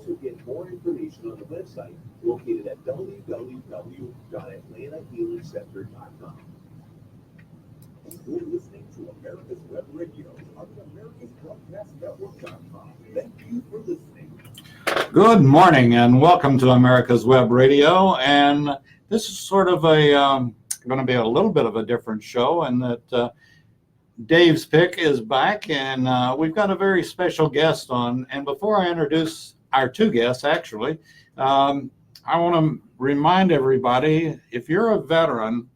also get more information on the website located at www.atlantahealingcenter.com. You're listening to America's Web Radio on the AmericasBroadcastNetwork.com. Thank you for listening. Good morning and welcome to America's Web Radio. And this is sort of going to be a little bit of a different show, and that Dave's Pick is back, and we've got a very special guest on. And before I introduce our two guests, actually, I want to remind everybody, if you're a veteran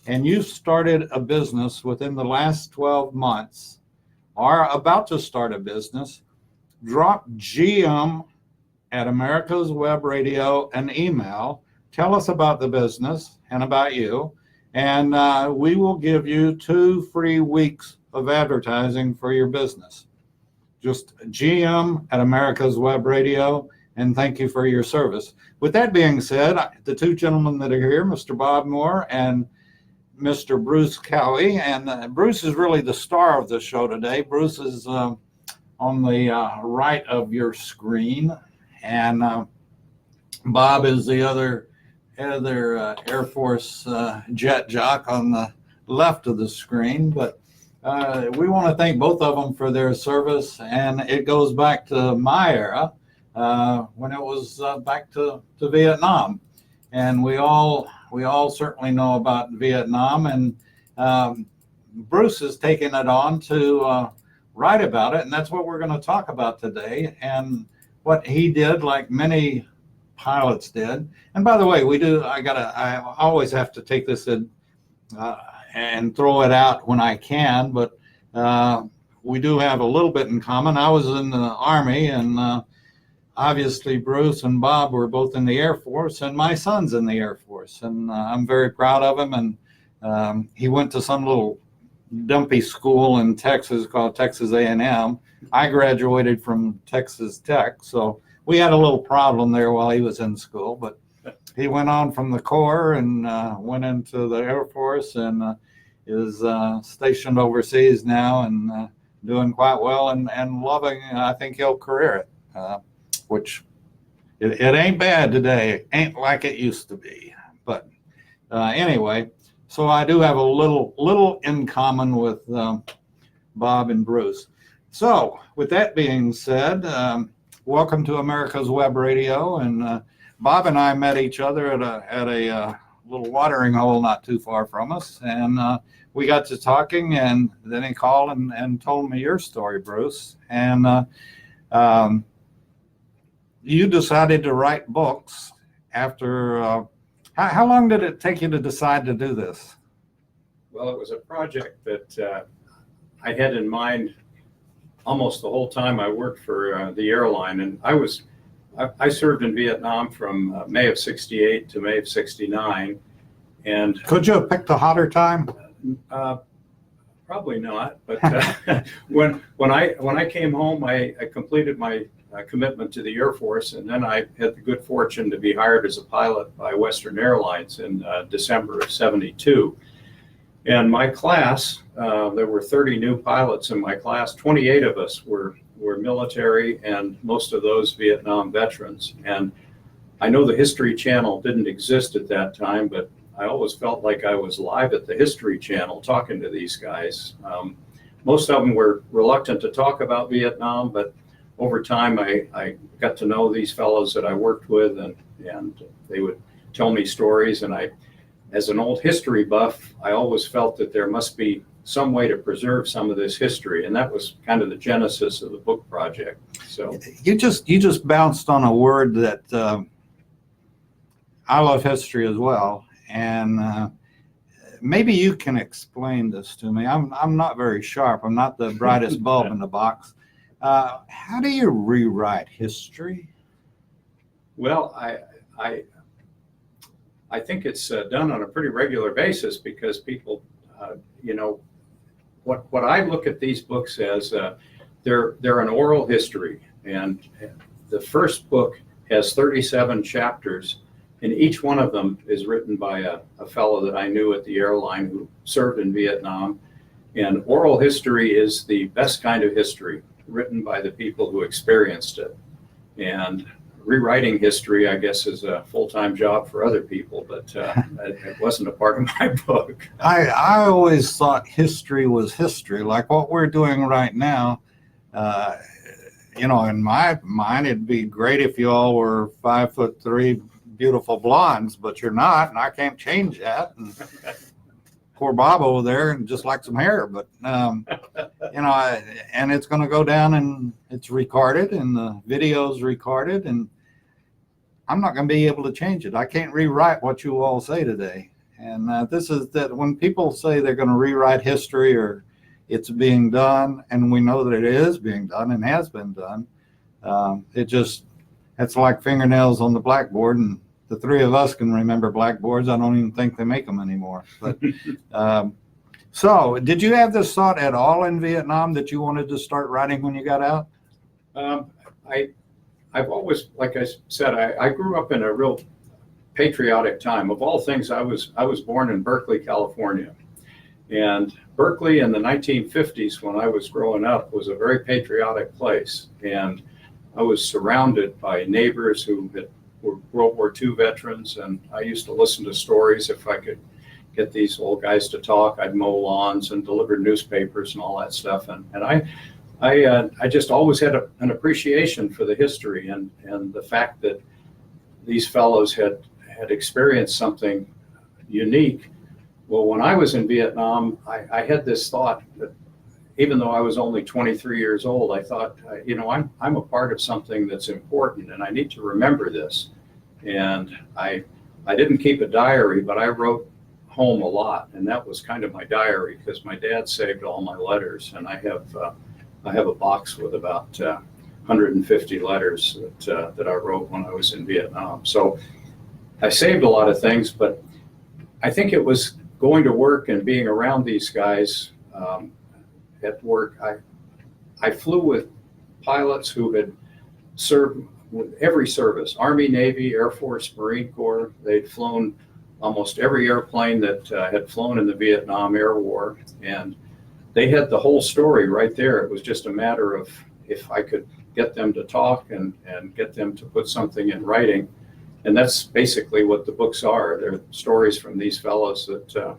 and you've started a business within the last 12 months or about to start a business, drop GM at America's Web Radio an email. Tell us about the business and about you, and we will give you 2 free weeks of advertising for your business. Just GM at America's Web Radio, and thank you for your service. With that being said, the two gentlemen that are here, Mr. Bob Moore and Mr. Bruce Cowee, and Bruce is really the star of the show today. Bruce is on the right of your screen, and Bob is the other Air Force jet jock on the left of the screen. But we want to thank both of them for their service, and it goes back to my era when it was back to Vietnam, and we all certainly know about Vietnam, and Bruce has taken it on to write about it, and that's what we're going to talk about today, and what he did, like many pilots did. And by the way, I always have to take this in and throw it out when I can, but we do have a little bit in common. I was in the Army, and obviously Bruce and Bob were both in the Air Force, and my son's in the Air Force, and I'm very proud of him. And he went to some little dumpy school in Texas called Texas A&M. I graduated from Texas Tech, so we had a little problem there while he was in school, but he went on from the Corps and went into the Air Force, and is stationed overseas now, and doing quite well, and loving, I think he'll career it, which it ain't bad today. Ain't like it used to be. But anyway, so I do have a little in common with Bob and Bruce. So with that being said, welcome to America's Web Radio. And Bob and I met each other at a little watering hole not too far from us, and we got to talking, and then he called and told me your story, Bruce. And you decided to write books after, how long did it take you to decide to do this? Well, it was a project that I had in mind almost the whole time I worked for the airline. And I served in Vietnam from May of '68 to May of '69. And could you have picked a hotter time? Probably not. But when I came home, I completed my commitment to the Air Force, and then I had the good fortune to be hired as a pilot by Western Airlines in December of '72. And my class, there were 30 new pilots in my class. 28 of us were military, and most of those Vietnam veterans. And I know the History Channel didn't exist at that time, but I always felt like I was live at the History Channel talking to these guys. Most of them were reluctant to talk about Vietnam, but over time I got to know these fellows that I worked with, and they would tell me stories. And as an old history buff, I always felt that there must be some way to preserve some of this history, and that was kind of the genesis of the book project. So you just bounced on a word that I love history as well, and maybe you can explain this to me. I'm not very sharp. I'm not the brightest bulb in the box. How do you rewrite history? Well, I think it's done on a pretty regular basis, because people, what I look at these books as, they're an oral history, and the first book has 37 chapters, and each one of them is written by a fellow that I knew at the airline who served in Vietnam. And oral history is the best kind of history, written by the people who experienced it. And rewriting history, I guess, is a full-time job for other people, but it wasn't a part of my book. I always thought history was history, like what we're doing right now. You know, in my mind, it'd be great if you all were 5'3" beautiful blondes, but you're not, and I can't change that. And poor Bob over there and just like some hair, but you know, and it's going to go down and it's recorded and the video's recorded, and I'm not going to be able to change it. I can't rewrite what you all say today. And this is that when people say they're going to rewrite history or it's being done, and we know that it is being done and has been done, it's like fingernails on the blackboard, and the three of us can remember blackboards. I don't even think they make them anymore. But so did you have this thought at all in Vietnam that you wanted to start writing when you got out? I've always, like I said, I grew up in a real patriotic time. Of all things, I was born in Berkeley, California. And Berkeley in the 1950s, when I was growing up, was a very patriotic place. And I was surrounded by neighbors who were World War II veterans, and I used to listen to stories. If I could get these old guys to talk, I'd mow lawns and deliver newspapers and all that stuff. And I just always had an appreciation for the history and the fact that these fellows had experienced something unique. Well, when I was in Vietnam, I had this thought that even though I was only 23 years old, I thought, you know, I'm a part of something that's important, and I need to remember this. And I didn't keep a diary, but I wrote home a lot, and that was kind of my diary because my dad saved all my letters, and I have a box with about 150 letters that I wrote when I was in Vietnam. So I saved a lot of things, but I think it was going to work and being around these guys at work. I flew with pilots who had served with every service, Army, Navy, Air Force, Marine Corps. They'd flown almost every airplane that had flown in the Vietnam Air War, and they had the whole story right there. It was just a matter of if I could get them to talk and get them to put something in writing. And that's basically what the books are. They're stories from these fellows that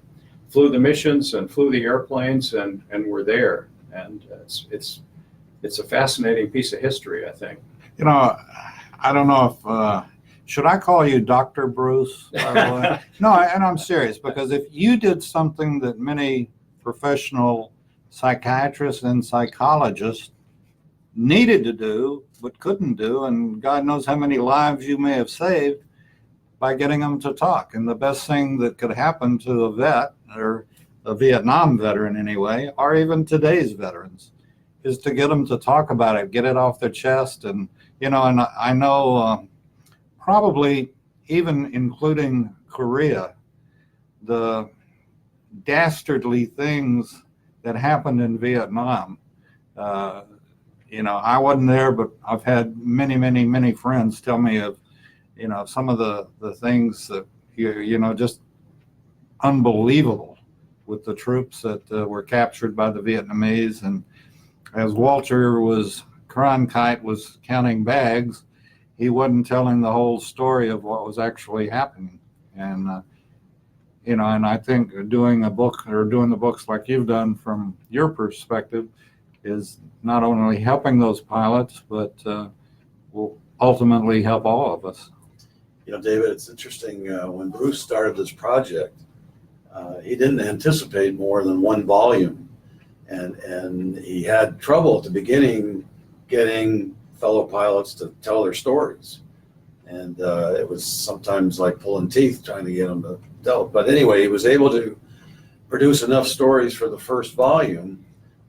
flew the missions and flew the airplanes and were there. And it's a fascinating piece of history, I think. You know, I don't know if, should I call you Dr. Bruce, by the way? No, and I'm serious, because if you did something that many professional psychiatrists and psychologists needed to do but couldn't do, and God knows how many lives you may have saved by getting them to talk. And the best thing that could happen to a vet, or a Vietnam veteran anyway, or even today's veterans, is to get them to talk about it, get it off their chest. And you know, and I know probably even including Korea, the dastardly things that happened in Vietnam. You know, I wasn't there, but I've had many friends tell me of, you know, some of the things that, you know, just unbelievable with the troops that were captured by the Vietnamese. And as Walter Cronkite was counting bags, he wasn't telling the whole story of what was actually happening. And, you know, and I think doing a book or doing the books like you've done from your perspective is not only helping those pilots, but will ultimately help all of us. You know, David, it's interesting. When Bruce started this project, he didn't anticipate more than one volume. And he had trouble at the beginning getting fellow pilots to tell their stories. And it was sometimes like pulling teeth trying to get them to tell. But anyway, he was able to produce enough stories for the first volume.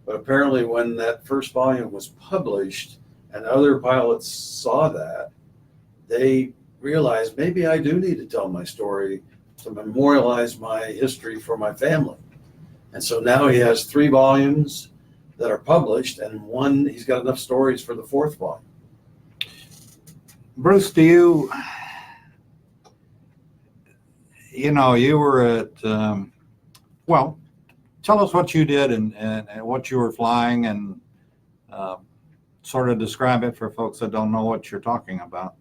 But apparently when that first volume was published and other pilots saw that, they realized maybe I do need to tell my story to memorialize my history for my family. And so now he has 3 volumes that are published, and he's got enough stories for the 4th volume. Bruce, do you know, you were at, well, tell us what you did and what you were flying, and sort of describe it for folks that don't know what you're talking about.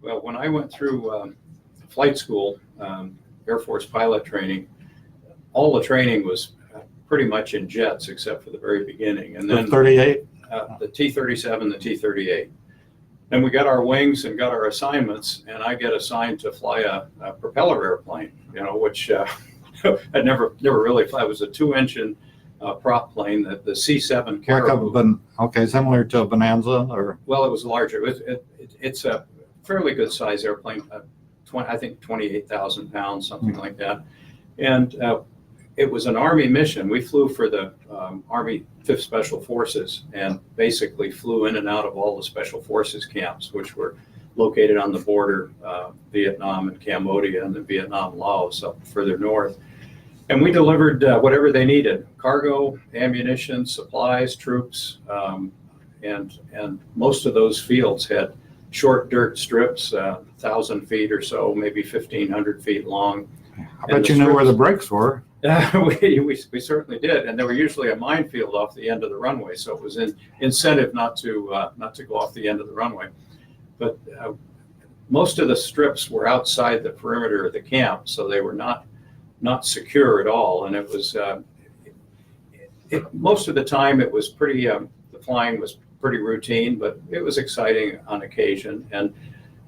Well, when I went through flight school, Air Force pilot training, all the training was pretty much in jets except for the very beginning. And then The 38? the T-37, the T-38. Then we got our wings and got our assignments, and I get assigned to fly a propeller airplane, which I'd never really fly. It was a 2-engine prop plane, the C-7 Caribou. Okay, similar to a Bonanza, or? Well, it was larger. It's a fairly good size airplane, I think 28,000 pounds, something like that. And it was an Army mission. We flew for the Army 5th Special Forces and basically flew in and out of all the Special Forces camps, which were located on the border, Vietnam and Cambodia, and then Vietnam, Laos, up further north. And we delivered whatever they needed: cargo, ammunition, supplies, troops, and most of those fields had short dirt strips, 1,000 feet or so, maybe 1,500 feet long. I bet you knew where the brakes were. We certainly did, and they were usually a minefield off the end of the runway, so it was an incentive not to go off the end of the runway. But most of the strips were outside the perimeter of the camp, so they were not secure at all. And it was most of the time it was pretty. The flying was pretty routine, but it was exciting on occasion.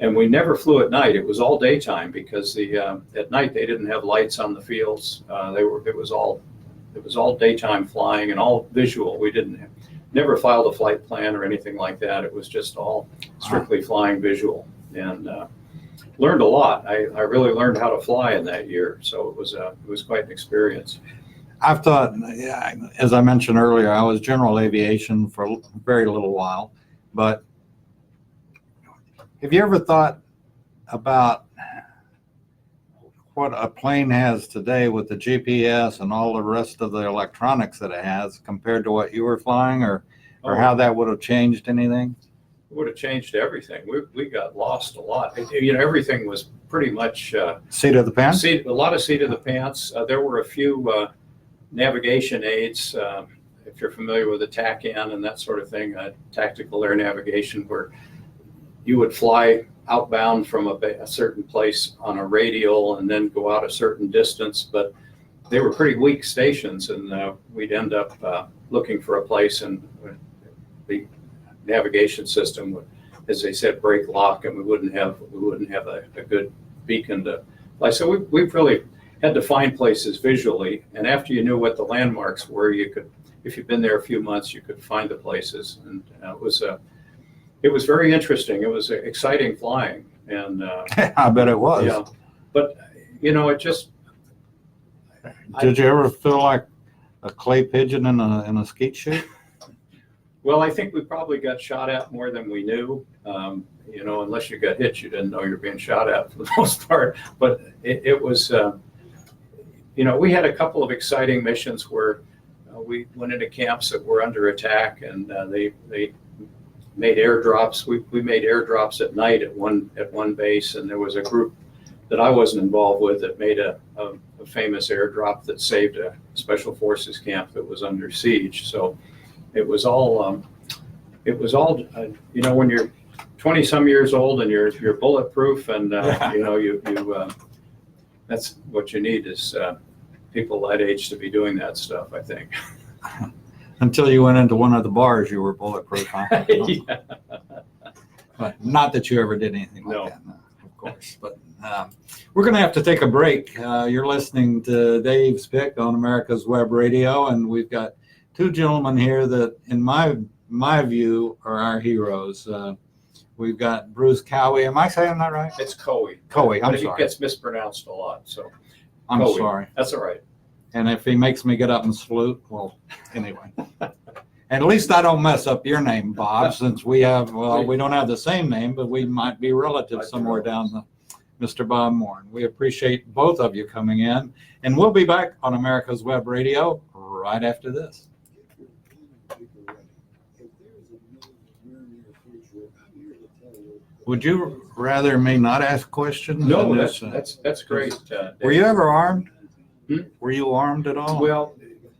And we never flew at night. It was all daytime because at night they didn't have lights on the fields. It was all daytime flying and all visual. We never filed a flight plan or anything like that. It was just all strictly flying visual, and learned a lot. I really learned how to fly in that year, so it was quite an experience. I've thought, as I mentioned earlier, I was general aviation for a very little while, but have you ever thought about what a plane has today with the GPS and all the rest of the electronics that it has compared to what you were flying, or how that would have changed anything? It would have changed everything. We got lost a lot. Everything was pretty much Seat of the pants? a lot of seat of the pants. There were a few navigation aids, if you're familiar with the TACAN and that sort of thing, tactical air navigation, where you would fly outbound from a certain place on a radial and then go out a certain distance, but they were pretty weak stations, and we'd end up looking for a place, and the navigation system would, as they said, break lock, and we wouldn't have a good beacon to fly. So we've really had to find places visually, and after you knew what the landmarks were, you could, if you'd been there a few months, you could find the places, and it was very interesting. It was exciting flying, and I bet it was. yeah. But it just. Did you ever feel like a clay pigeon in a skeet chute? Well, I think we probably got shot at more than we knew. Unless you got hit, you didn't know you were being shot at for the most part. But it was, we had a couple of exciting missions where we went into camps that were under attack, and they made airdrops. We made airdrops at night at one base, and there was a group that I wasn't involved with that made a famous airdrop that saved a special forces camp that was under siege. So it was all when you're 20 some years old and you're bulletproof, and that's what you need is people that age to be doing that stuff, I think. Until you went into one of the bars, you were bulletproof, huh? Yeah. But not that you ever did anything like No. that, no, of course. But we're going to have to take a break. You're listening to Dave's Pick on America's Web Radio, and we've got two gentlemen here that, in my view, are our heroes. We've got Bruce Cowee. Am I saying that right? It's Cowee. Cowee, I'm But sorry. It gets mispronounced a lot, so I'm Cowee. sorry. That's all right. And if he makes me get up and salute, well, anyway. At least I don't mess up your name, Bob, since we don't have the same name, but we might be relatives somewhere down the Mr. Bob Moore. We appreciate both of you coming in, and we'll be back on America's Web Radio right after this. Would you rather me not ask questions? No, than that's great. Were you ever armed? Hmm? Were you armed at all? Well,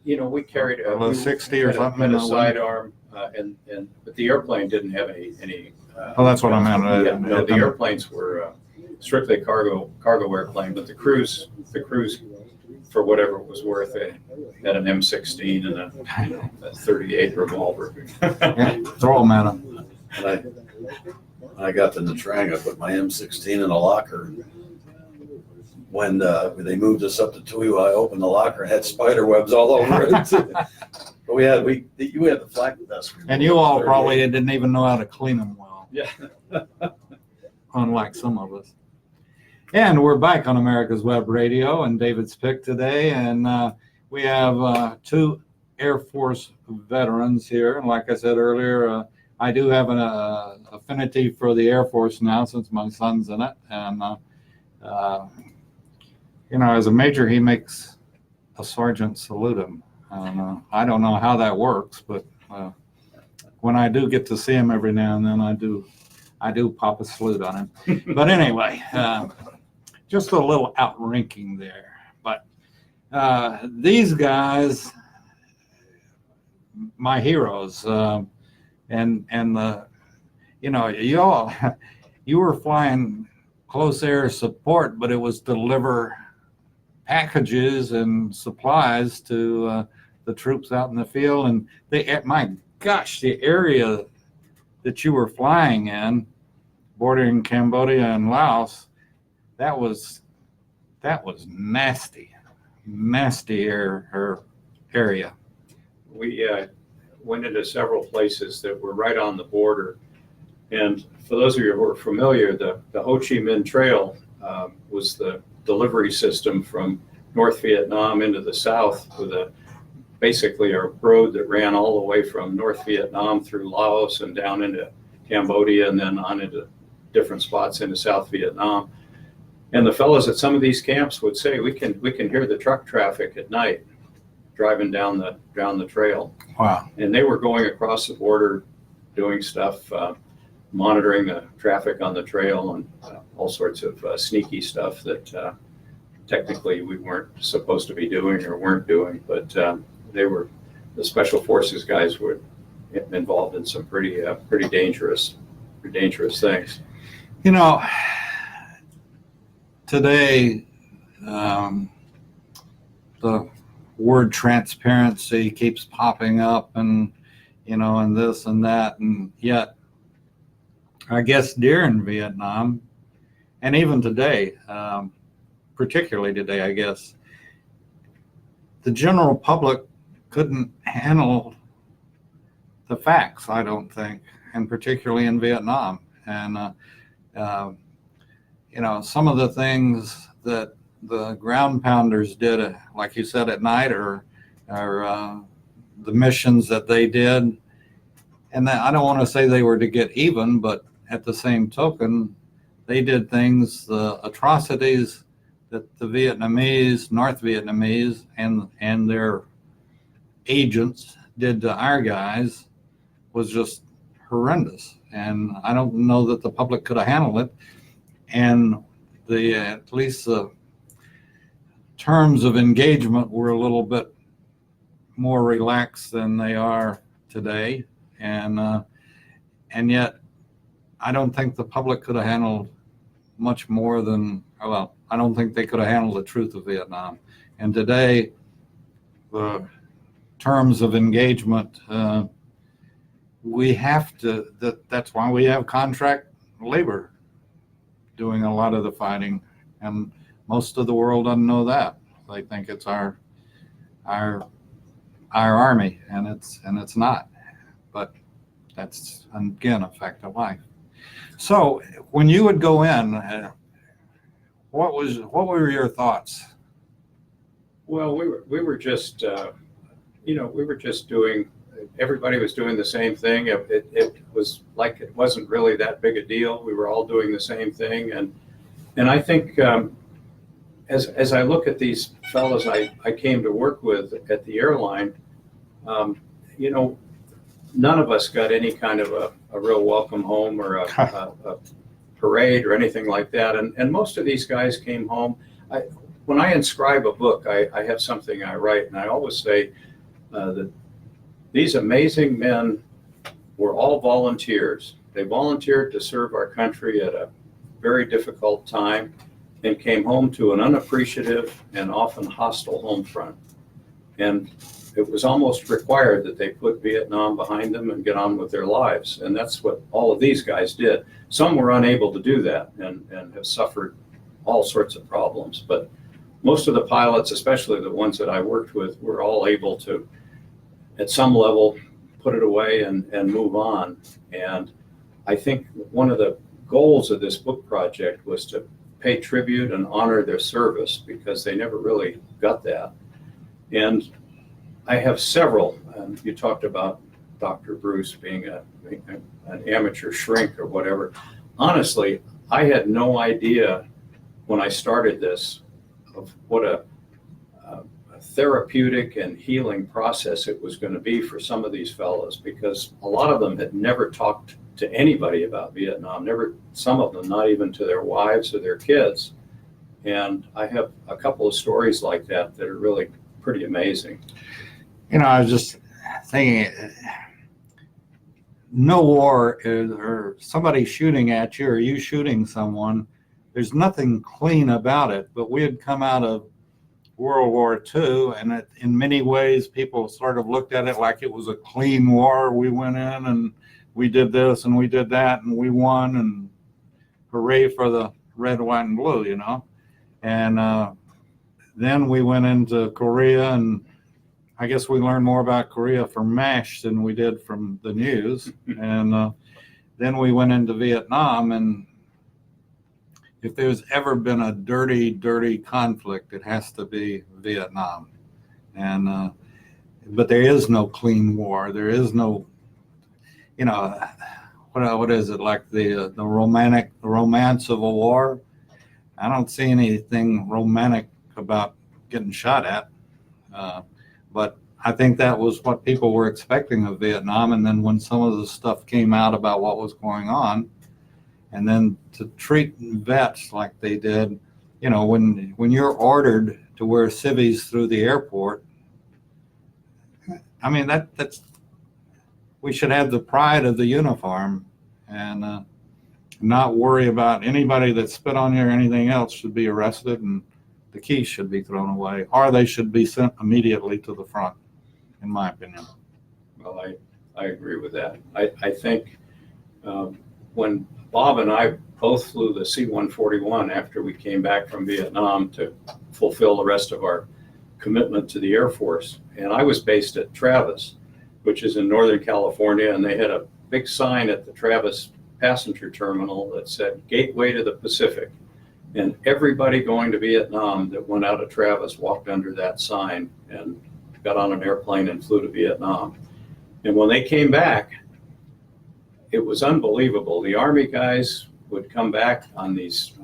we carried a 60 or something had a in the sidearm, but the airplane didn't have any Oh, that's what I meant. Yeah, no, the airplanes were strictly cargo airplane, but the crews, for whatever it was worth, they had an M16 and a 38 revolver. Yeah, throw them at them. And I got to Natrang, I put my M16 in a locker. When they moved us up to Cowee, I opened the locker and had spider webs all over it. But we had the flak vest. And you all probably didn't even know how to clean them well. Yeah. Unlike some of us. And we're back on America's Web Radio and David's Pick today. And we have two Air Force veterans here. And like I said earlier, I do have an affinity for the Air Force now since my son's in it. And, as a major, he makes a sergeant salute him. I don't know how that works, but when I do get to see him every now and then, I do pop a salute on him. But anyway, just a little outranking there. But these guys, my heroes, and the, you were flying close air support, but it was deliver packages and supplies to the troops out in the field. And my gosh, the area that you were flying in, bordering Cambodia and Laos, that was nasty area. We went into several places that were right on the border. And for those of you who are familiar, the Ho Chi Minh Trail was the delivery system from North Vietnam into the south, with basically a road that ran all the way from North Vietnam through Laos and down into Cambodia and then on into different spots into South Vietnam. And the fellows at some of these camps would say, we can hear the truck traffic at night driving down the trail. Wow. And they were going across the border doing stuff, monitoring the traffic on the trail and all sorts of sneaky stuff that technically we weren't supposed to be doing or weren't doing. But the Special Forces guys were involved in some pretty dangerous things. Today, the word transparency keeps popping up and this and that, and yet I guess during Vietnam and even today, particularly today, I guess, the general public couldn't handle the facts, I don't think, and particularly in Vietnam. And some of the things that the ground pounders did, like you said, at night, or the missions that they did. And I don't want to say they were to get even, but at the same token, they did things, the atrocities that the Vietnamese, North Vietnamese, and their agents did to our guys was just horrendous. And I don't know that the public could have handled it. And at least the terms of engagement were a little bit more relaxed than they are today. And yet, I don't think the public could have handled much more than, well, I don't think they could have handled the truth of Vietnam. And today, the terms of engagement, we have to, that's why we have contract labor doing a lot of the fighting. And most of the world doesn't know that. They think it's our army, and it's not. But that's, again, a fact of life. So when you would go in, what were your thoughts? Well, we were just doing. Everybody was doing the same thing. It was like it wasn't really that big a deal. We were all doing the same thing, and I think as I look at these fellows I came to work with at the airline, none of us got any kind of a real welcome home or a parade or anything like that. And most of these guys came home. When I inscribe a book, I have something I write, and I always say that these amazing men were all volunteers. They volunteered to serve our country at a very difficult time and came home to an unappreciative and often hostile home front. And it was almost required that they put Vietnam behind them and get on with their lives. And that's what all of these guys did. Some were unable to do that and have suffered all sorts of problems. But most of the pilots, especially the ones that I worked with, were all able to, at some level, put it away and move on. And I think one of the goals of this book project was to pay tribute and honor their service, because they never really got that. And I have several. You talked about Dr. Bruce being an amateur shrink or whatever. Honestly, I had no idea when I started this of what a therapeutic and healing process it was going to be for some of these fellows, because a lot of them had never talked to anybody about Vietnam, some of them not even to their wives or their kids. And I have a couple of stories like that that are really pretty amazing. You know, I was just thinking, no war is, or somebody shooting at you or you shooting someone, there's nothing clean about it. But we had come out of World War II, and in many ways people sort of looked at it like it was a clean war. We went in and we did this and we did that and we won, and hooray for the red, white, and blue, you know. And then we went into Korea, and I guess we learned more about Korea from MASH than we did from the news. And then we went into Vietnam, and if there's ever been a dirty, dirty conflict, it has to be Vietnam. And but there is no clean war. There is no, you know, what is it, like the romance of a war? I don't see anything romantic about getting shot at. But I think that was what people were expecting of Vietnam. And then when some of the stuff came out about what was going on, and then to treat vets like they did, you know, when you're ordered to wear civvies through the airport, I mean, that's, we should have the pride of the uniform, and not worry about anybody that spit on you or anything else should be arrested, and the keys should be thrown away, or they should be sent immediately to the front, in my opinion. Well, I agree with that. I think when Bob and I both flew the C-141 after we came back from Vietnam to fulfill the rest of our commitment to the Air Force, and I was based at Travis, which is in Northern California, and they had a big sign at the Travis passenger terminal that said Gateway to the Pacific. And everybody going to Vietnam that went out of Travis walked under that sign and got on an airplane and flew to Vietnam. And when they came back, it was unbelievable. The Army guys would come back on these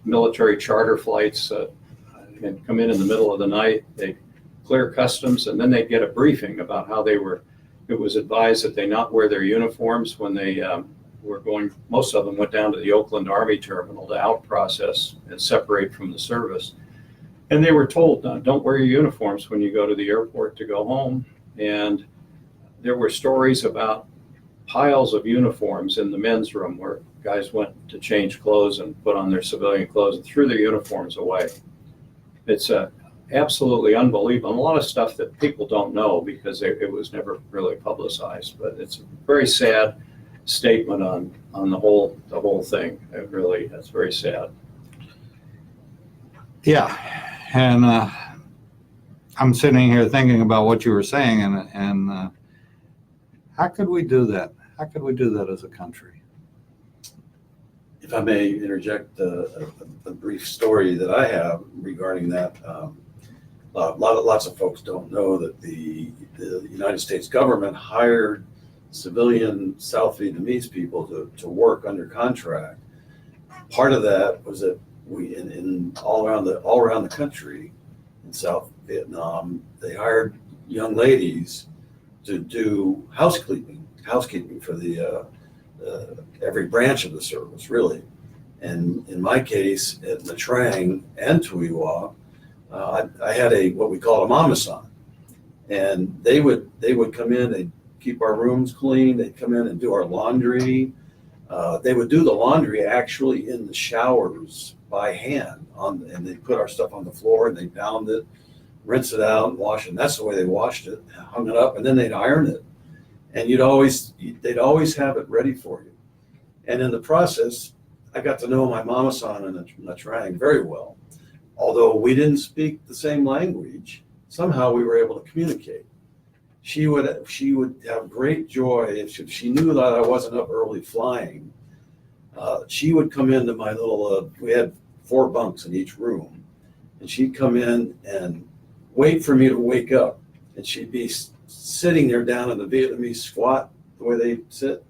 military charter flights and come in the middle of the night. They'd clear customs, and then they'd get a briefing about how they were. It was advised that they not wear their uniforms when they were going. Most of them went down to the Oakland Army terminal to out process and separate from the service. And they were told, don't wear your uniforms when you go to the airport to go home. And there were stories about piles of uniforms in the men's room where guys went to change clothes and put on their civilian clothes and threw their uniforms away. It's absolutely unbelievable. And a lot of stuff that people don't know because it was never really publicized. But it's a very sad statement on the whole thing. It's very sad. Yeah, and I'm sitting here thinking about what you were saying, and how could we do that? How could we do that as a country? If I may interject a brief story that I have regarding that. Lots of folks don't know that the United States government hired civilian South Vietnamese people to work under contract. Part of that was that we in all around the country in South Vietnam, they hired young ladies to do housekeeping for the every branch of the service, really. And in my case, at Nha Trang and Tui Wa, I had what we call a mamasan, and they would come in. They'd keep our rooms clean. They'd come in and do our laundry. They would do the laundry actually in the showers by hand, and they put our stuff on the floor and they bound it, rinse it out, and wash it. And that's the way they washed it, hung it up, and then they'd iron it. And they'd always have it ready for you. And in the process, I got to know my mama-san and Natrang very well. Although we didn't speak the same language, somehow we were able to communicate. She would have great joy if she knew that I wasn't up early flying. She would come into my little, we had 4 bunks in each room, and she'd come in and wait for me to wake up. And she'd be sitting there down in the Vietnamese squat, the way they sit.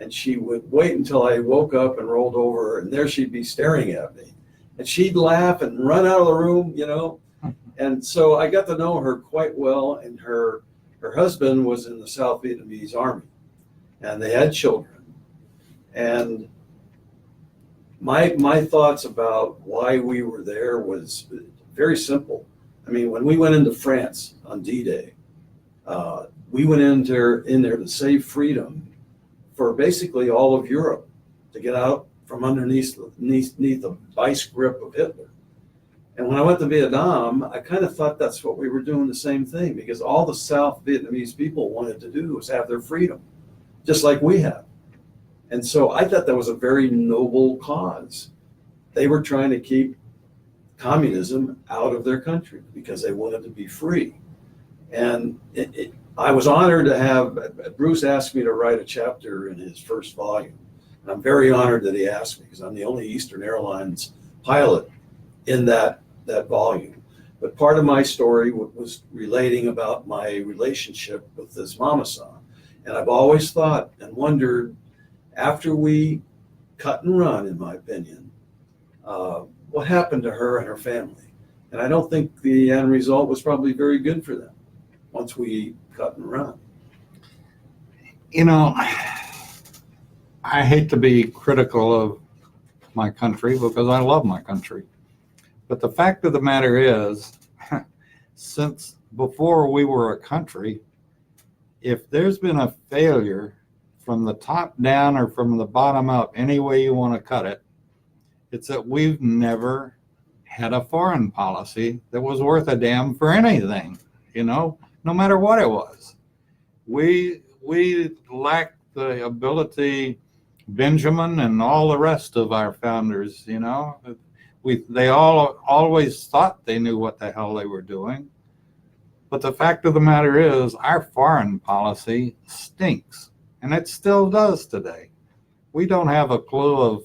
And she would wait until I woke up and rolled over, and there she'd be staring at me. And she'd laugh and run out of the room, And so I got to know her quite well, and her husband was in the South Vietnamese Army, and they had children. And my thoughts about why we were there was very simple. I mean, when we went into France on D-Day, we went in there to save freedom for basically all of Europe, to get out from underneath the vice grip of Hitler. And when I went to Vietnam, I kind of thought that's what we were doing, the same thing, because all the South Vietnamese people wanted to do was have their freedom, just like we have. And so I thought that was a very noble cause. They were trying to keep communism out of their country because they wanted to be free. And I was honored to have, Bruce asked me to write a chapter in his first volume. And I'm very honored that he asked me, because I'm the only Eastern Airlines pilot in that volume. But part of my story was relating about my relationship with this mama-san. And I've always thought and wondered, after we cut and run, in my opinion, what happened to her and her family? And I don't think the end result was probably very good for them once we cut and run. I hate to be critical of my country because I love my country. But the fact of the matter is, since before we were a country, if there's been a failure from the top down or from the bottom up, any way you want to cut it, it's that we've never had a foreign policy that was worth a damn for anything, no matter what it was. We lacked the ability, Benjamin and all the rest of our founders, they all always thought they knew what the hell they were doing. But the fact of the matter is, our foreign policy stinks, and it still does today. We don't have a clue of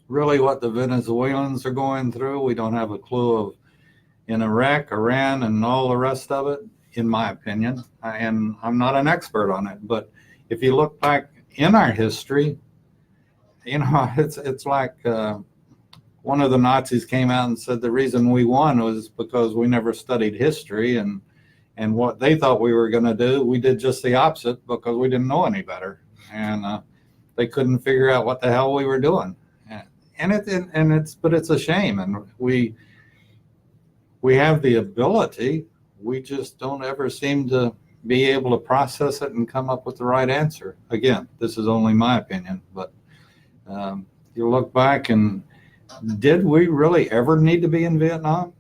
really what the Venezuelans are going through. We don't have a clue of in Iraq, Iran, and all the rest of it, in my opinion. And I'm not an expert on it, but if you look back in our history, it's like one of the Nazis came out and said the reason we won was because we never studied history, and what they thought we were going to do, we did just the opposite because we didn't know any better, and they couldn't figure out what the hell we were doing, but it's a shame, and we have the ability, we just don't ever seem to be able to process it and come up with the right answer. Again, this is only my opinion, but you look back and did we really ever need to be in Vietnam?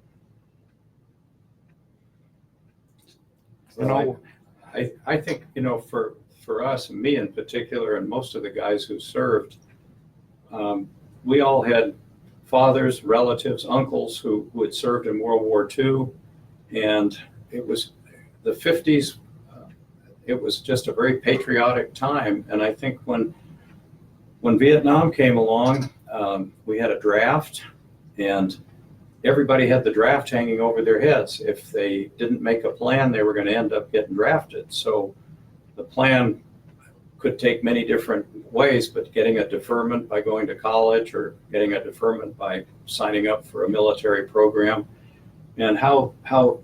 I think, for us, and me in particular, and most of the guys who served, we all had fathers, relatives, uncles who had served in World War II, and it was the 50s. It was just a very patriotic time, and I think when Vietnam came along, we had a draft, and everybody had the draft hanging over their heads. If they didn't make a plan, they were going to end up getting drafted. So the plan could take many different ways, but getting a deferment by going to college, or getting a deferment by signing up for a military program, and how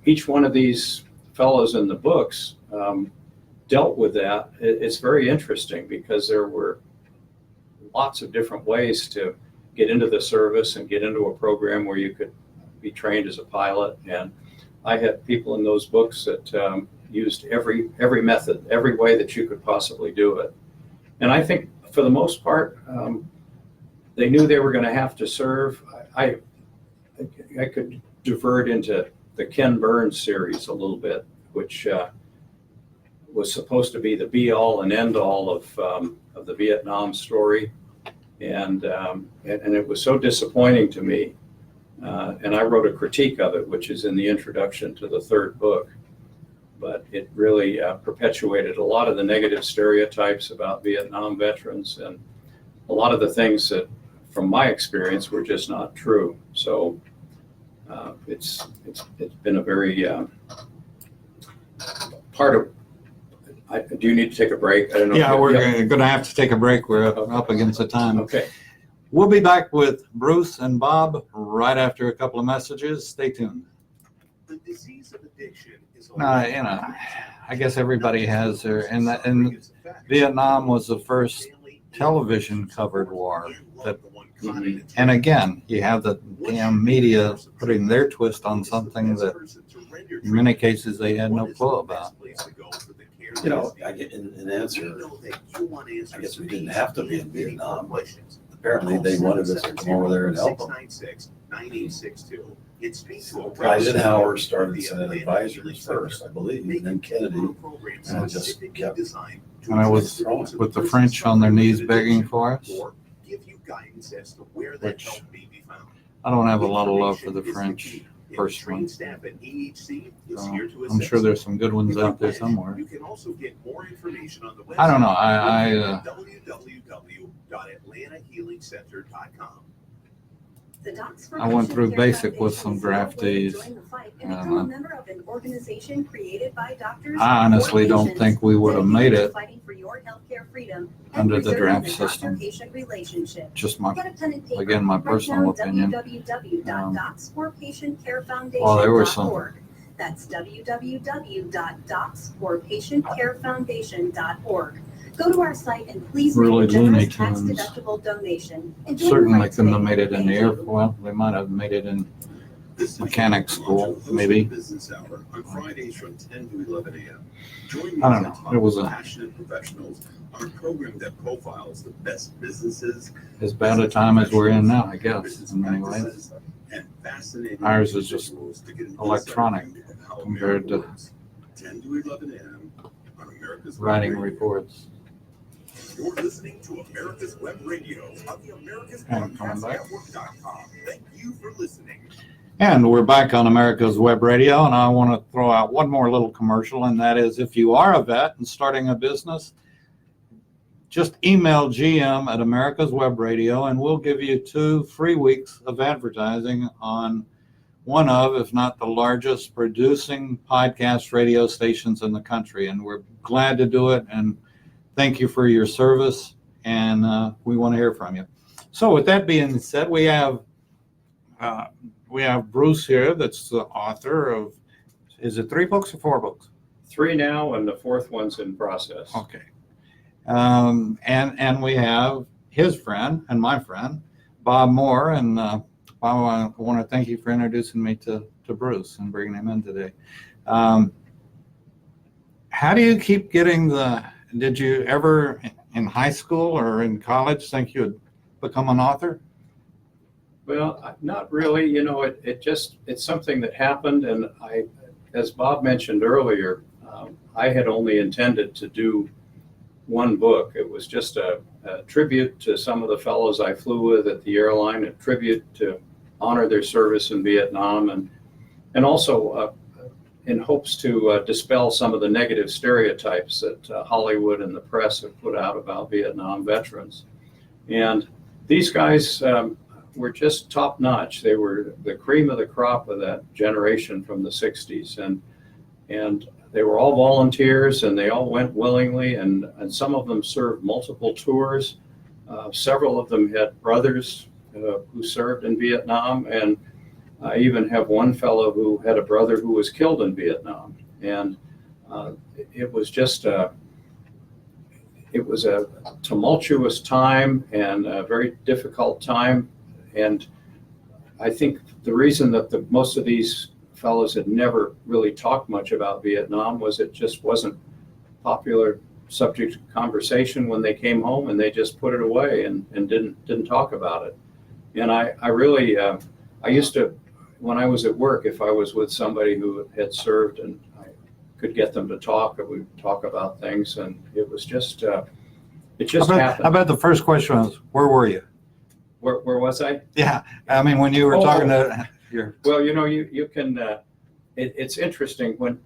each one of these fellows in the books dealt with that. It's very interesting, because there were lots of different ways to get into the service and get into a program where you could be trained as a pilot. And I had people in those books that used every method, every way that you could possibly do it. And I think for the most part, they knew they were going to have to serve. I could divert into the Ken Burns series a little bit, which was supposed to be the be-all and end-all of the Vietnam story, and it was so disappointing to me. And I wrote a critique of it, which is in the introduction to the third book. But it really perpetuated a lot of the negative stereotypes about Vietnam veterans and a lot of the things that, from my experience, were just not true. So it's been a very part of. Do you need to take a break? I don't know. Yeah, we're going to have to take a break. We're up against the time. Okay. We'll be back with Bruce and Bob right after a couple of messages. Stay tuned. The disease of addiction is I guess everybody has their, and Vietnam was the first television covered war. And again, you have the damn media putting their twist on something that in many cases they had no clue about. I get an answer. I guess we didn't have to be in Vietnam. Apparently, they wanted us to come over there and help them. Eisenhower started Senate advisors first, I believe, and then Kennedy, and it just kept. And I was with the French on their knees begging for us. Which I don't have a lot of love for the French personally. I'm sure there's some good ones out there somewhere. I don't know. I went through basic with some draftees. I honestly don't think we would have made it under the draft system. Just my personal opinion. Well, there were some. That's www.docs4patientcarefoundation.org. Go to our site and please really make a generous Looney Tunes. tax-deductible donation. Enjoy Certainly your couldn't have today. made it in the Thank air. you. Well, they might have made it in mechanic school, maybe. Business hour on Fridays from 10 to 11 a.m. Join me I don't as know. It was passionate professionals on a program that profiles the best businesses. As bad a time as we're in now, I guess, in many ways. And fascinating Ours is just individuals to get an electronic insight into how compared America to works. 10 to 11 a.m. on America's Web Writing Radio. reports. You're listening to America's Web Radio on the And coming back. AmericasBroadcastNetwork.com. Thank you for listening. And we're back on America's Web Radio, and I want to throw out one more little commercial, and that is if you are a vet and starting a business, just email GM at America's Web Radio, and we'll give you 2 free weeks of advertising on one of, if not the largest, producing podcast radio stations in the country. And we're glad to do it, and thank you for your service, and we want to hear from you. So with that being said, we have Bruce here, that's the author of, is it 3 books or 4 books? 3 now, and the 4th one's in process. Okay. And we have his friend and my friend, Bob Moore. And Bob, I want to thank you for introducing me to Bruce and bringing him in today. How do you keep getting did you ever in high school or in college think you would become an author? Well, not really. It's something that happened, and as Bob mentioned earlier, I had only intended to do 1 book. It was just a tribute to some of the fellows I flew with at the airline, a tribute to honor their service in Vietnam, and also in hopes to dispel some of the negative stereotypes that Hollywood and the press have put out about Vietnam veterans. And these guys were just top notch. They were the cream of the crop of that generation from the 60s. And they were all volunteers, and they all went willingly, and some of them served multiple tours. Several of them had brothers who served in Vietnam, and I even have one fellow who had a brother who was killed in Vietnam. And it was just a tumultuous time and a very difficult time. And I think the reason that most of these fellows had never really talked much about Vietnam was it just wasn't popular subject to conversation when they came home, and they just put it away and didn't talk about it. And I really, I used to, when I was at work, if I was with somebody who had served and I could get them to talk, we would talk about things, and it was just, it just happened. I bet the first question was, where were you? Where was I? Yeah, I mean, when you were talking to your... Well, you can, it's interesting when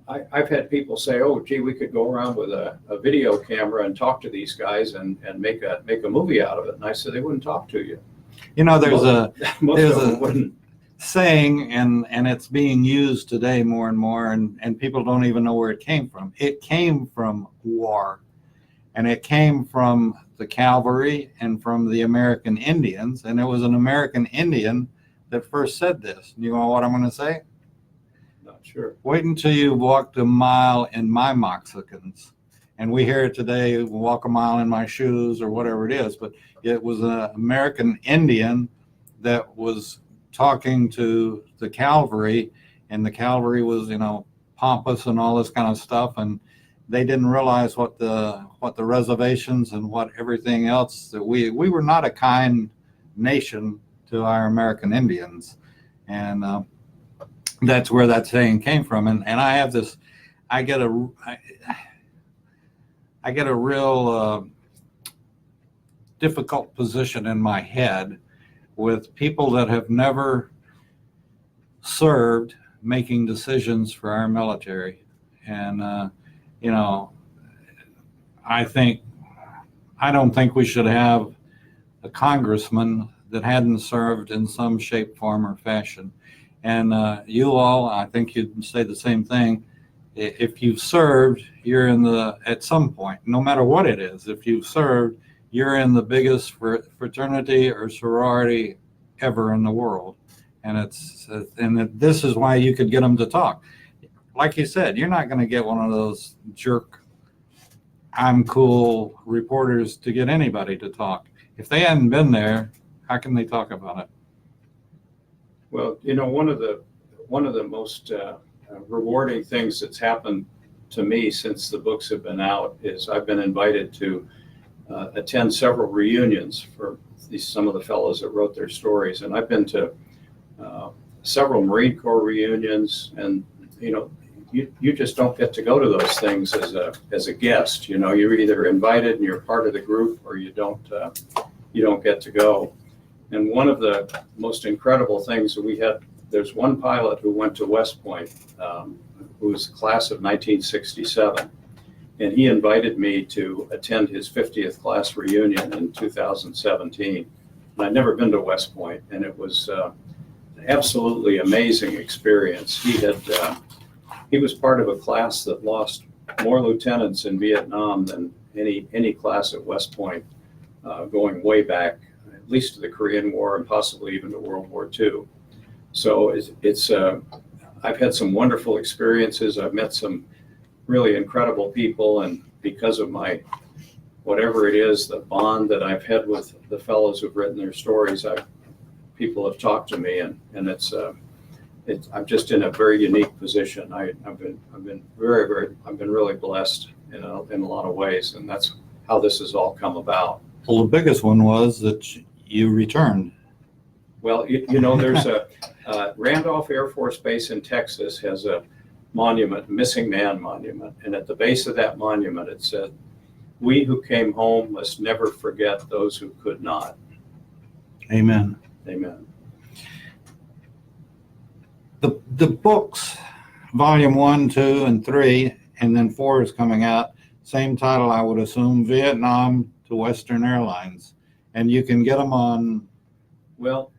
I've had people say, oh, gee, we could go around with a video camera and talk to these guys and make a movie out of it. And I said, they wouldn't talk to you. You know, there's Most of them wouldn't. saying, and it's being used today more and more, and people don't even know where it came from. It came from war, and it came from the cavalry and from the American Indians, and it was an American Indian that first said this. You know what I'm going to say? Not sure. Wait until you walked a mile in my moccasins. And we hear it today, walk a mile in my shoes or whatever it is, but it was an American Indian that was talking to the cavalry, and the cavalry was, you know, pompous and all this kind of stuff, and they didn't realize what the reservations and what everything else, that we were not a kind nation to our American Indians. And that's where that saying came from. And I have this, I get a real difficult position in my head with people that have never served making decisions for our military. And, you know, I don't think we should have a congressman that hadn't served in some shape, form, or fashion. And you all, I think you'd say the same thing. If you've served, you're in at some point, no matter what it is, if you've served, you're in the biggest fraternity or sorority ever in the world. And this is why you could get them to talk. Like you said, you're not going to get one of those jerk, I'm cool reporters to get anybody to talk. If they hadn't been there, how can they talk about it? Well, you know, one of the most rewarding things that's happened to me since the books have been out is I've been invited to attend several reunions for some of the fellows that wrote their stories. And I've been to several Marine Corps reunions, and, you know, you just don't get to go to those things as a guest. You know, you're either invited and you're part of the group, or you don't get to go. And one of the most incredible things that there's one pilot who went to West Point, who was the class of 1967. And he invited me to attend his 50th class reunion in 2017. And I'd never been to West Point, and it was an absolutely amazing experience. He was part of a class that lost more lieutenants in Vietnam than any class at West Point, going way back, at least to the Korean War and possibly even to World War II. So I've had some wonderful experiences. I've met some really incredible people, and because of my, whatever it is, the bond that I've had with the fellows who've written their stories, people have talked to me, and I'm just in a very unique position. I've been really blessed in a lot of ways, and that's how this has all come about. Well, the biggest one was that you returned. Well, you know, there's Randolph Air Force Base in Texas has a monument, missing man monument, and at the base of that monument it said, "We who came home must never forget those who could not." Amen. Amen. The books, volume 1, 2, and 3, and then 4 is coming out. Same title, I would assume, Vietnam to Western Airlines. And you can get them on... Well,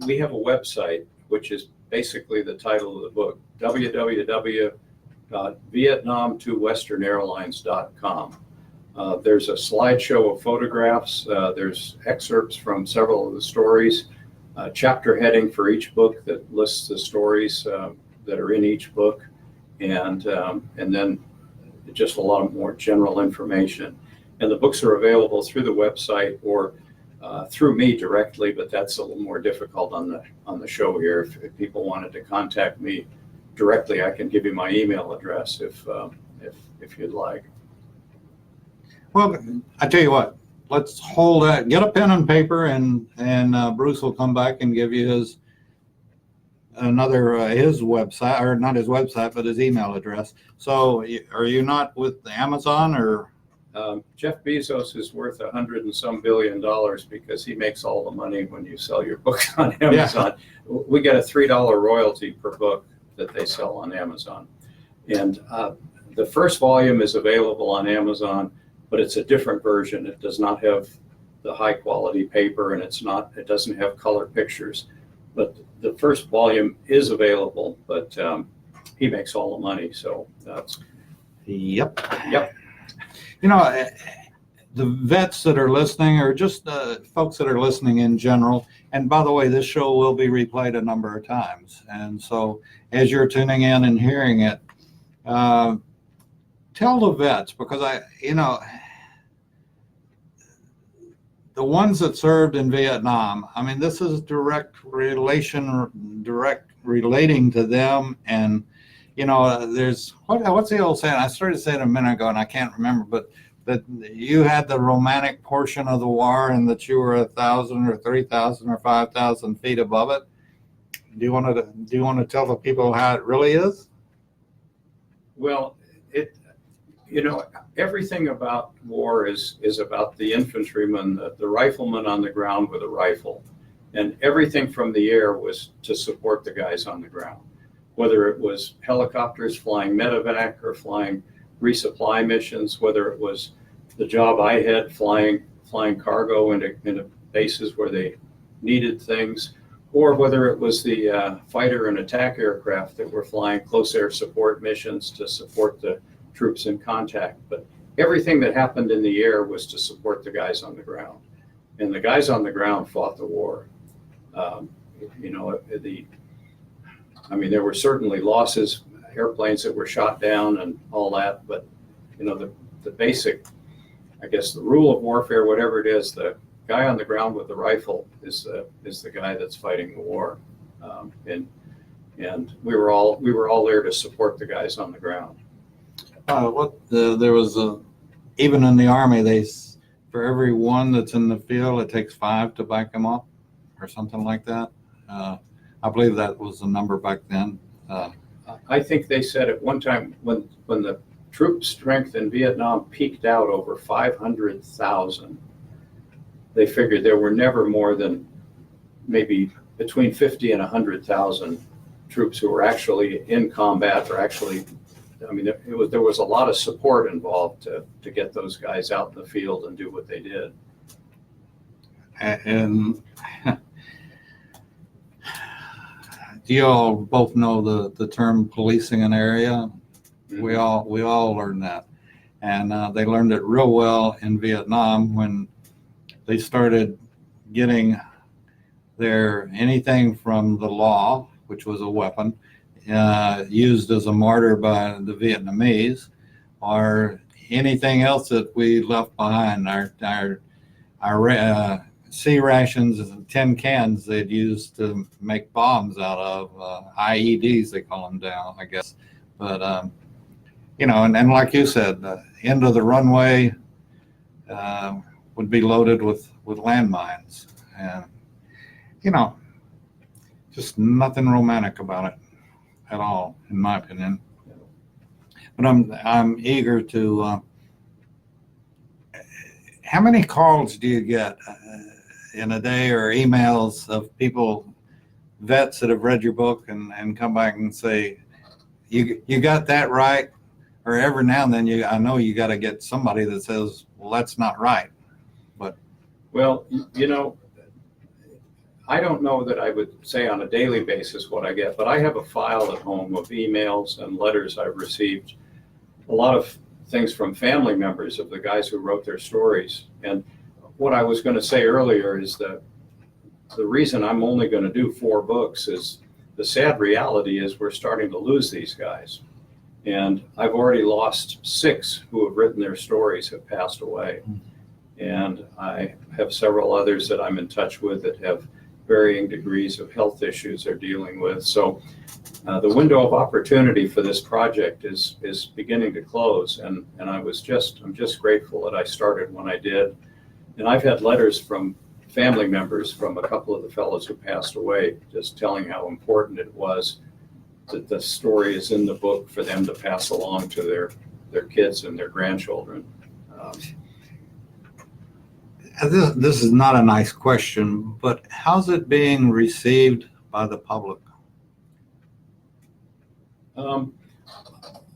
we have a website, which is basically the title of the book, www.vietnamtowesternairlines.com. There's a slideshow of photographs. There's excerpts from several of the stories, chapter heading for each book that lists the stories that are in each book, and then just a lot more general information. And the books are available through the website or through me directly, but that's a little more difficult on the show here. If people wanted to contact me directly, I can give you my email address if you'd like. Well, I tell you what, let's hold that, get a pen and paper, and Bruce will come back and give you his website, or not his website, but his email address. So are you not with Amazon, or? Jeff Bezos is worth $100 and some billion because he makes all the money when you sell your books on Amazon. Yeah. We get a $3 royalty per book that they sell on Amazon. And the first volume is available on Amazon, but it's a different version. It does not have the high quality paper, and it doesn't have color pictures. But the first volume is available, but he makes all the money. So that's. Yep. Yep. You know, the vets that are listening, or just folks that are listening in general, and by the way, this show will be replayed a number of times. And so as you're tuning in and hearing it, tell the vets, because the ones that served in Vietnam, I mean, this is direct relating to them. And there's what's the old saying? I started saying a minute ago and I can't remember, but that you had the romantic portion of the war and that you were 1,000 or 3,000 or 5,000 feet above it. Do you want to tell the people how it really is? Well, everything about war is about the infantryman, the rifleman on the ground with a rifle, and everything from the air was to support the guys on the ground. Whether it was helicopters flying medevac or flying resupply missions, whether it was the job I had flying cargo into bases where they needed things, or whether it was the fighter and attack aircraft that were flying close air support missions to support the troops in contact. But everything that happened in the air was to support the guys on the ground. And the guys on the ground fought the war. There were certainly losses, airplanes that were shot down and all that, but the basic, I guess, the rule of warfare, whatever it is, the guy on the ground with the rifle is the guy that's fighting the war, and we were all there to support the guys on the ground. There was even in the Army, for every one that's in the field, it takes 5 to back them up, or something like that. I believe that was the number back then. I think they said at one time when the troop strength in Vietnam peaked out over 500,000, they figured there were never more than maybe between 50 and 100,000 troops who were actually in combat, or actually, there was a lot of support involved to get those guys out in the field and do what they did. And you all both know the term policing an area. Mm-hmm. We all learned that, and they learned it real well in Vietnam when they started getting anything from the law, which was a weapon, used as a martyr by the Vietnamese, or anything else that we left behind. Our sea rations and tin cans they'd used to make bombs out of, IEDs they call them now, I guess. But and like you said, the end of the runway would be loaded with landmines, and just nothing romantic about it at all, in my opinion. But I'm eager to. How many calls do you get in a day, or emails of people, vets that have read your book and come back and say, you got that right? Or every now and then I know you got to get somebody that says, well, that's not right. But well, I don't know that I would say on a daily basis what I get, but I have a file at home of emails and letters I've received, a lot of things from family members of the guys who wrote their stories. And what I was going to say earlier is that the reason I'm only going to do 4 books is the sad reality is we're starting to lose these guys. And I've already lost 6 who have written their stories, have passed away. And I have several others that I'm in touch with that have varying degrees of health issues they're dealing with. So the window of opportunity for this project is beginning to close, and I'm just grateful that I started when I did. And I've had letters from family members from a couple of the fellows who passed away, just telling how important it was that the story is in the book for them to pass along to their kids and their grandchildren. This is not a nice question, but how's it being received by the public?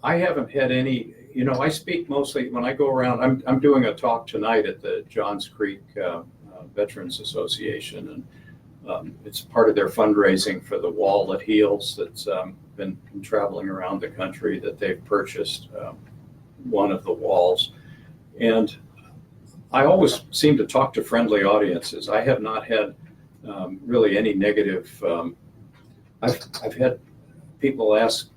I haven't had any, I speak mostly when I go around. I'm doing a talk tonight at the Johns Creek Veterans Association, and it's part of their fundraising for the wall that heals that's been traveling around the country, that they've purchased one of the walls. And I always seem to talk to friendly audiences. I have not had really any negative. I've had people ask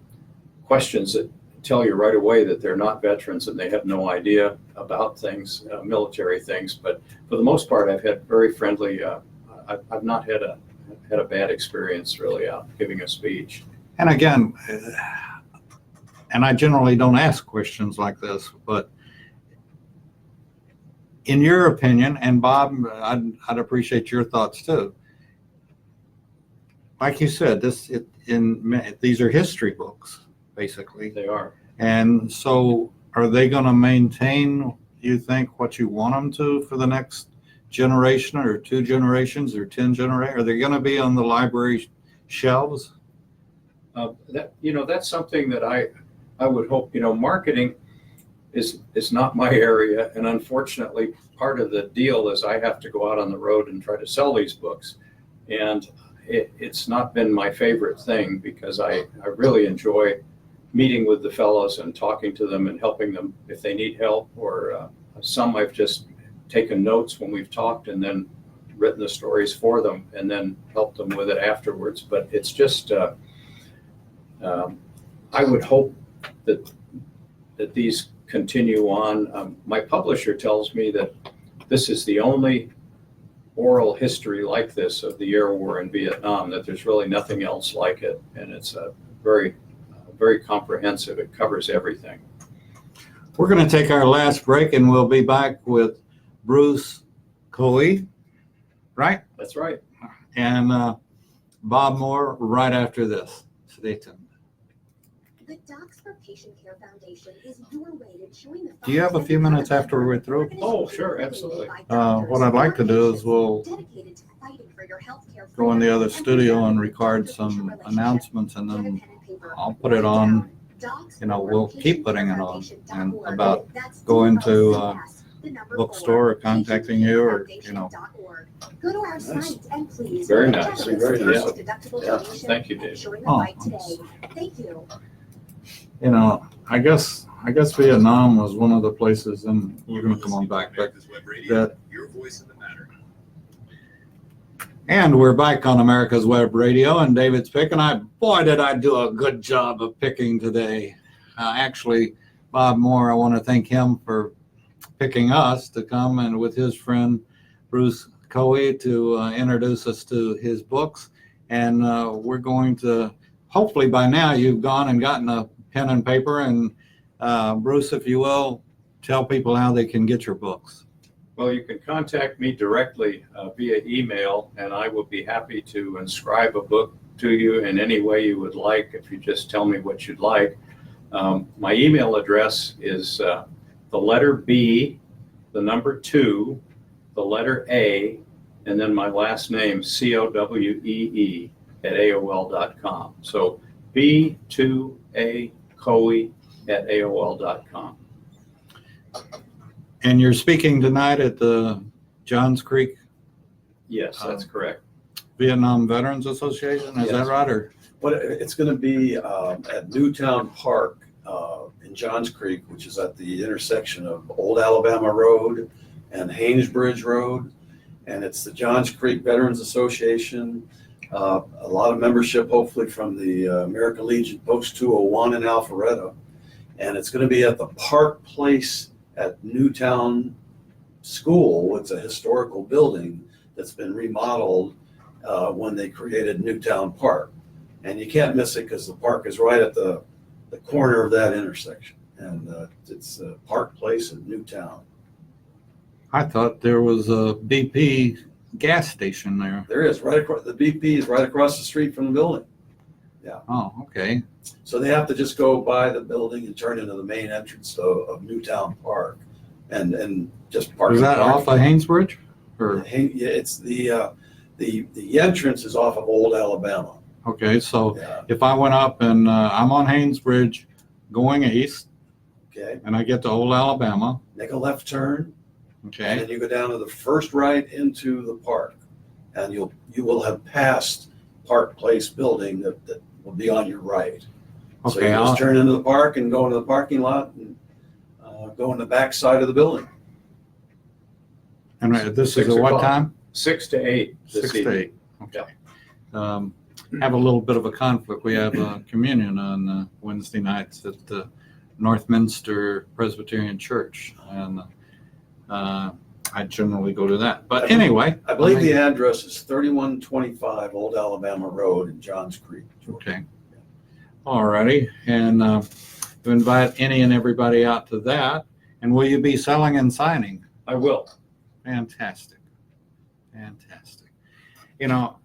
questions that tell you right away that they're not veterans and they have no idea about things, military things. But for the most part, I've had very friendly. I've not had a bad experience really out giving a speech. And again, and I generally don't ask questions like this, but in your opinion, and Bob, I'd appreciate your thoughts too. Like you said, these are history books, basically. They are. And so are they going to maintain, you think, what you want them to for the next generation or 2 generations or 10 generations? Are they going to be on the library shelves? That's something that I would hope. Marketing is not my area, and unfortunately, part of the deal is I have to go out on the road and try to sell these books, and it's not been my favorite thing, because I really enjoy meeting with the fellows and talking to them and helping them if they need help, or some I've just taken notes when we've talked and then written the stories for them and then helped them with it afterwards. But it's just I would hope that these continue on. My publisher tells me that this is the only oral history like this of the air war in Vietnam, that there's really nothing else like it, and it's a very comprehensive. It covers everything. We're going to take our last break, and we'll be back with Bruce Cowee, right? That's right. And Bob Moore right after this. Stay tuned. The Docs for Patient Care Foundation is your way to join the. Do you have a few minutes after we're through? Oh, sure, absolutely. What I'd like to do is we'll go in the other studio and record some announcements, and then I'll put it on. We'll keep putting it on, and about going to bookstore or contacting you, or Go to our site and please. Very nice. Very nice. Yeah. Thank you, Dave. Thank you. I guess Vietnam was one of the places, and we're going to come on back, but that. Your voice in the matter. And we're back on America's Web Radio, and David's pick, and boy, did I do a good job of picking today. Actually, Bob Moore, I want to thank him for picking us to come and with his friend Bruce Cowee to introduce us to his books. And we're going to, hopefully by now you've gone and gotten a pen and paper, and Bruce, if you will, tell people how they can get your books. Well, you can contact me directly via email, and I will be happy to inscribe a book to you in any way you would like, if you just tell me what you'd like. My email address is the letter B, the number 2, the letter A, and then my last name, Cowee, at AOL.com. So B2A Cowee at AOL.com. And you're speaking tonight at the Johns Creek Yes, that's correct. Vietnam Veterans Association, is Yes. that right? Or But it's going to be at Newtown Park in Johns Creek, which is at the intersection of Old Alabama Road and Haynesbridge Road. And it's the Johns Creek Veterans Association. A lot of membership, hopefully, from the American Legion Post 201 in Alpharetta. And it's going to be at the Park Place at Newtown School. It's a historical building that's been remodeled when they created Newtown Park. And you can't miss it because the park is right at the corner of that intersection. And it's Park Place in Newtown. I thought there was a BP gas station there. There is, right across, the BP is right across the street from the building. Oh, okay. So they have to just go by the building and turn into the main entrance of Newtown Park and just park. Is that off of Haynesbridge? Or Yeah, it's the entrance is off of Old Alabama. okay, so Yeah, if I went up and I'm on Haynesbridge going east, okay. and I get to Old Alabama, Make a left turn, and okay, then you go down to the first right into the park, and you will have passed Park Place building that will be on your right. So you okay, just turn into the park and go into the parking lot and go in the back side of the building. and this is 6 at what o'clock. time? 6 to 8 this 6 to evening. 8. Okay. Have a little bit of a conflict. We have a communion on Wednesday nights at the Northminster Presbyterian Church, and I generally go to that. But anyway, I believe the address is 3125 Old Alabama Road in Johns Creek, Georgia. okay. All righty, and to invite any and everybody out to that. And will you be selling and signing? I will. Fantastic, fantastic. You know,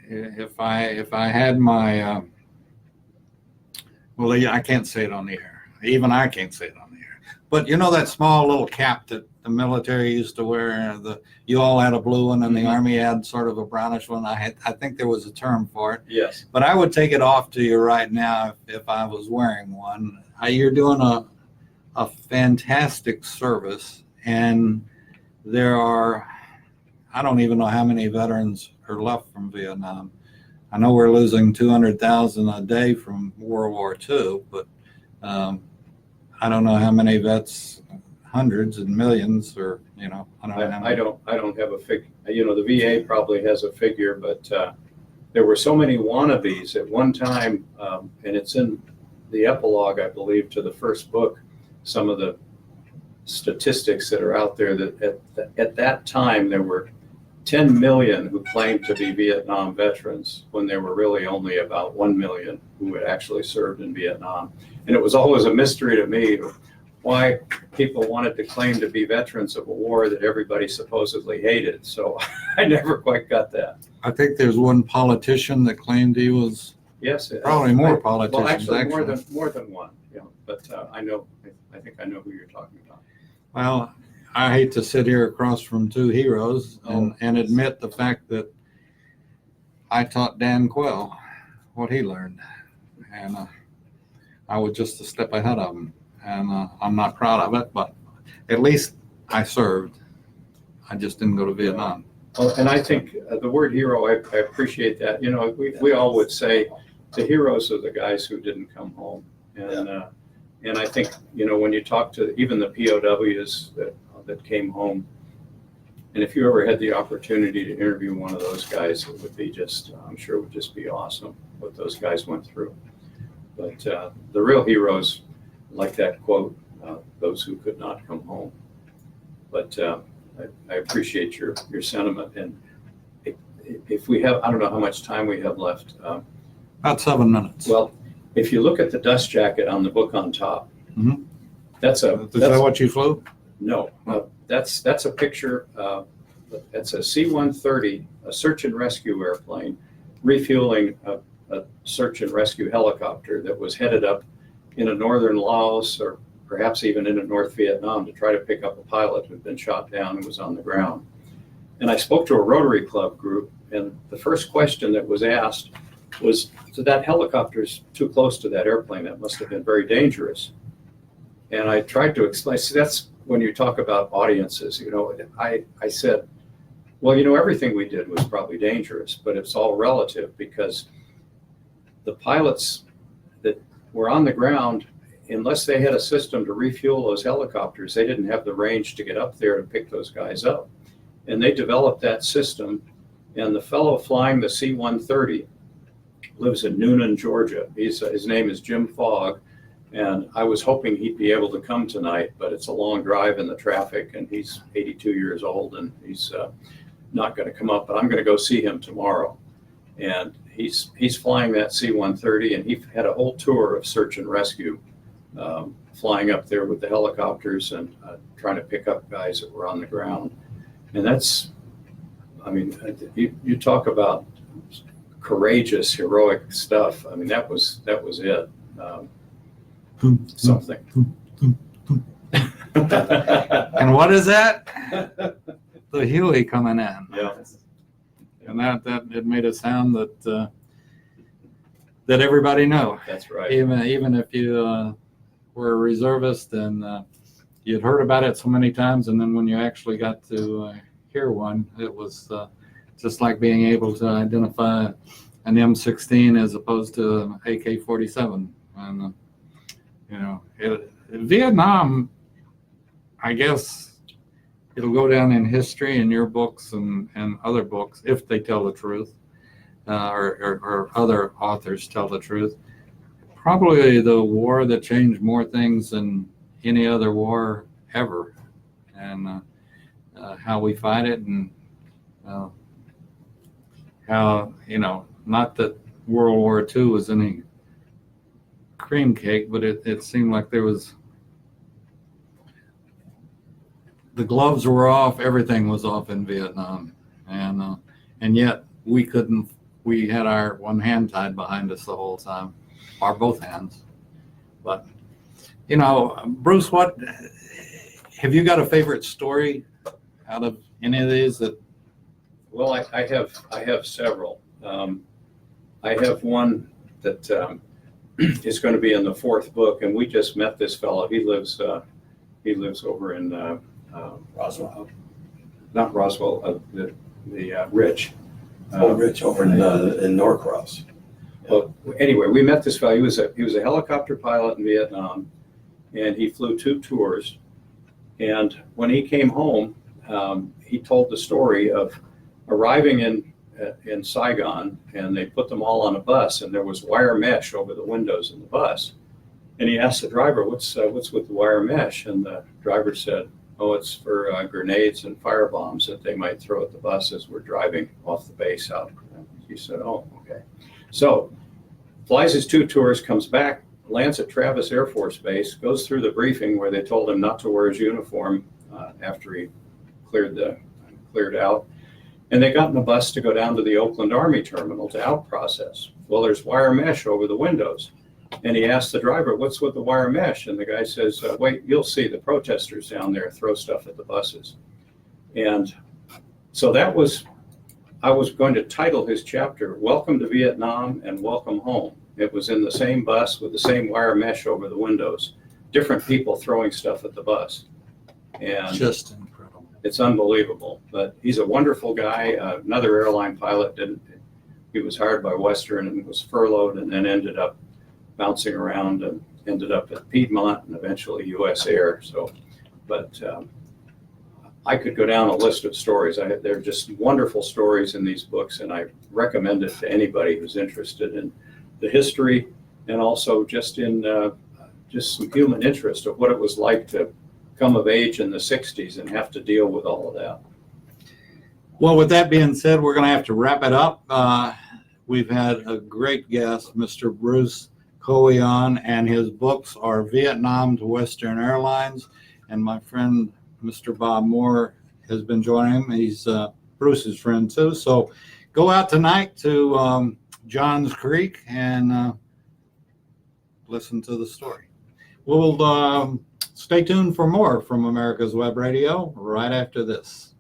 if I had my well, I can't say it on the air. Even I can't say it on the air. But you know that small little cap that the military used to wear? You all had a blue one, and the Army had sort of a brownish one. I think there was a term for it. Yes. But I would take it off to you right now if I was wearing one. You're doing a fantastic service, and there are, I don't even know how many veterans are left from Vietnam. I know we're losing 200,000 a day from World War II, but I don't know how many vets, hundreds and millions, or I don't know. How many. I don't have a figure. The VA probably has a figure, but there were so many wannabes at one time, and it's in the epilogue, I believe, to the first book. Some of the statistics that are out there that at that time there were 10 million who claimed to be Vietnam veterans, when there were really only about 1 million who had actually served in Vietnam. And it was always a mystery to me why people wanted to claim to be veterans of a war that everybody supposedly hated. So I never quite got that. I think there's one politician that claimed he was. Yes, Probably more politicians, Well, actually, actually. more than one. But I think I know who you're talking about. Well, I hate to sit here across from two heroes and admit the fact that I taught Dan Quell what he learned, and I was just a step ahead of him, and I'm not proud of it, but at least I served. I just didn't go to Vietnam. Oh, and I think the word hero, I appreciate that. We all would say the heroes are the guys who didn't come home, and I think when you talk to even the POWs that came home, and if you ever had the opportunity to interview one of those guys, it would be I'm sure it would just be awesome what those guys went through. But the real heroes, like that quote, those who could not come home. But I appreciate your sentiment. And if we have, I don't know how much time we have left. About 7 minutes. Well, if you look at the dust jacket on the book on top, Mhm. Is Is that what you flew? No, that's a picture. That's a C-130, a search and rescue airplane, refueling a search and rescue helicopter that was headed up in a northern Laos, or perhaps even into North Vietnam, to try to pick up a pilot who had been shot down and was on the ground. And I spoke to a Rotary Club group, and the first question that was asked was, so that helicopter's too close to that airplane. That must have been very dangerous. And I tried to explain, see, that's when you talk about audiences, I said, well, everything we did was probably dangerous, but it's all relative, because the pilots that were on the ground, unless they had a system to refuel those helicopters, they didn't have the range to get up there to pick those guys up. And they developed that system. And the fellow flying the C-130 lives in Noonan, Georgia. His name is Jim Fogg, And I was hoping he'd be able to come tonight, but it's a long drive in the traffic, and he's 82 years old, and he's not going to come up. But I'm going to go see him tomorrow. And he's flying that C-130, and he had a whole tour of search and rescue, flying up there with the helicopters and trying to pick up guys that were on the ground. And that's, I mean, you talk about courageous, heroic stuff. I mean, that was it. Something. And what is that? The Huey coming in. Yeah. And that it made a sound that everybody know. That's right. Even if you were a reservist and you'd heard about it so many times, and then when you actually got to hear one, it was just like being able to identify an M16 as opposed to an AK-47. And Vietnam, I guess it'll go down in history in your books and other books if they tell the truth, or other authors tell the truth. Probably the war that changed more things than any other war ever, and how we fight it, and how, not that World War II was any cream cake, but it seemed like there was, the gloves were off, everything was off in Vietnam, and yet we had our one hand tied behind us the whole time, or both hands. But Bruce, what have you got a favorite story out of any of these that? Well, I have several. I have one that is going to be in the fourth book, and we just met this fellow. He lives over in Roswell. Not Roswell, the Rich. Rich over in Norcross. Well, anyway, we met this fellow. He was a helicopter pilot in Vietnam, and he flew 2 tours. And when he came home, he told the story of arriving in Saigon, and they put them all on a bus, and there was wire mesh over the windows in the bus. And he asked the driver, "What's with the wire mesh?" And the driver said, "Oh, it's for grenades and fire bombs that they might throw at the bus as we're driving off the base out." He said, "Oh, okay." So flies his 2 tours, comes back, lands at Travis Air Force Base, goes through the briefing where they told him not to wear his uniform after he cleared out. And they got in a bus to go down to the Oakland Army Terminal to out process. Well, there's wire mesh over the windows. And he asked the driver, "What's with the wire mesh?" And the guy says, "Wait, you'll see. The protesters down there throw stuff at the buses." And so I was going to title his chapter, "Welcome to Vietnam and Welcome Home." It was in the same bus with the same wire mesh over the windows, different people throwing stuff at the bus. And Just incredible. it's unbelievable. But he's a wonderful guy. Another airline pilot he was hired by Western and was furloughed, and then ended up bouncing around and ended up at Piedmont and eventually U.S. Air. So, but I could go down a list of stories. They're just wonderful stories in these books, and I recommend it to anybody who's interested in the history and also just in just some human interest of what it was like to come of age in the 60s and have to deal with all of that. Well, with that being said, we're going to have to wrap it up. We've had a great guest, Mr. Bruce Cowee, on, and his books are Vietnam to Western Airlines. And my friend, Mr. Bob Moore, has been joining him. He's Bruce's friend too. So go out tonight to Johns Creek and listen to the story. We'll stay tuned for more from America's Web Radio right after this.